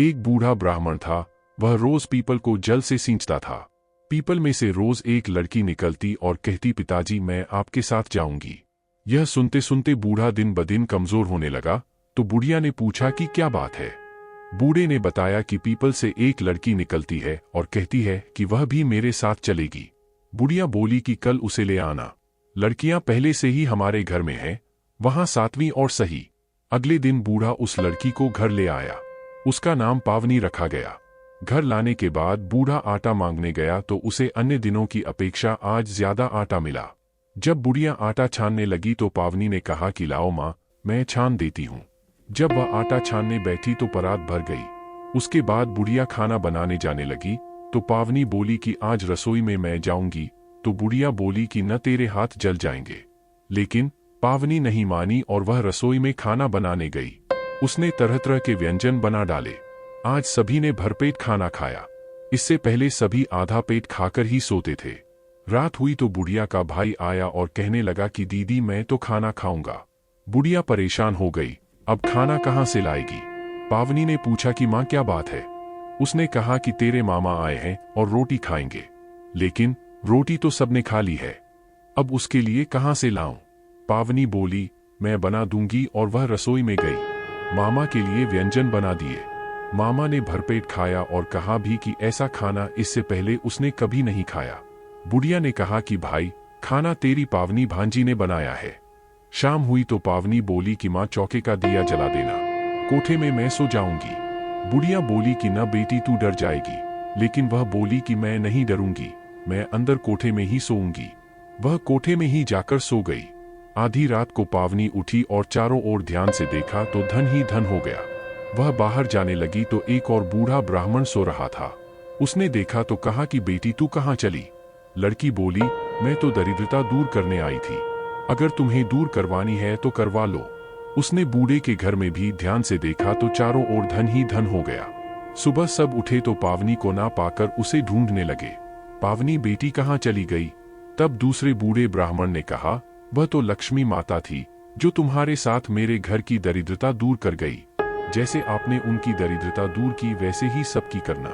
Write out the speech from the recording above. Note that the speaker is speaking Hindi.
एक बूढ़ा ब्राह्मण था। वह रोज पीपल को जल से सींचता था। पीपल में से रोज एक लड़की निकलती और कहती, पिताजी मैं आपके साथ जाऊंगी। यह सुनते सुनते बूढ़ा दिन ब दिन कमजोर होने लगा। तो बुढ़िया ने पूछा कि क्या बात है। बूढ़े ने बताया कि पीपल से एक लड़की निकलती है और कहती है कि वह भी मेरे साथ चलेगी। बुढ़िया बोली कि कल उसे ले आना। लड़कियां पहले से ही हमारे घर में हैं, वहां 7वीं और सही। अगले दिन बूढ़ा उस लड़की को घर ले आया। उसका नाम पावनी रखा गया। घर लाने के बाद बूढ़ा आटा मांगने गया तो उसे अन्य दिनों की अपेक्षा आज ज्यादा आटा मिला। जब बुढ़िया आटा छानने लगी तो पावनी ने कहा कि लाओ माँ, मैं छान देती हूँ। जब वह आटा छानने बैठी तो परात भर गई। उसके बाद बुढ़िया खाना बनाने जाने लगी तो पावनी बोली कि आज रसोई में मैं जाऊंगी। तो बुढ़िया बोली कि न तेरे हाथ जल जाएंगे। लेकिन पावनी नहीं मानी और वह रसोई में खाना बनाने गई। उसने तरह तरह के व्यंजन बना डाले। आज सभी ने भरपेट खाना खाया। इससे पहले सभी आधा पेट खाकर ही सोते थे। रात हुई तो बुढ़िया का भाई आया और कहने लगा कि दीदी मैं तो खाना खाऊंगा। बुढ़िया परेशान हो गई, अब खाना कहाँ से लाएगी। पावनी ने पूछा कि माँ क्या बात है। उसने कहा कि तेरे मामा आए हैं और रोटी खाएंगे, लेकिन रोटी तो सबने खा ली है, अब उसके लिए कहाँ से लाऊं। पावनी बोली मैं बना दूंगी और वह रसोई में गई। मामा के लिए व्यंजन बना दिए। मामा ने भरपेट खाया और कहा भी कि ऐसा खाना इससे पहले उसने कभी नहीं खाया। बुढ़िया ने कहा कि भाई खाना तेरी पावनी भांजी ने बनाया है। शाम हुई तो पावनी बोली कि माँ चौके का दिया जला देना, कोठे में मैं सो जाऊंगी। बुढ़िया बोली कि न बेटी तू डर जाएगी। लेकिन वह बोली कि मैं नहीं डरूंगी, मैं अंदर कोठे में ही सोऊंगी। वह कोठे में ही जाकर सो गई। आधी रात को पावनी उठी और चारों ओर ध्यान से देखा तो धन ही धन हो गया। वह बाहर जाने लगी तो एक और बूढ़ा ब्राह्मण सो रहा था। उसने देखा तो कहा कि बेटी तू कहाँ चली। लड़की बोली मैं तो दरिद्रता दूर करने आई थी, अगर तुम्हें दूर करवानी है तो करवा लो। उसने बूढ़े के घर में भी ध्यान से देखा तो चारों ओर धन ही धन हो गया। सुबह सब उठे तो पावनी को ना पाकर उसे ढूंढने लगे। पावनी बेटी कहाँ चली गई। तब दूसरे बूढ़े ब्राह्मण ने कहा वह तो लक्ष्मी माता थी जो तुम्हारे साथ मेरे घर की दरिद्रता दूर कर गई। जैसे आपने उनकी दरिद्रता दूर की वैसे ही सबकी करना।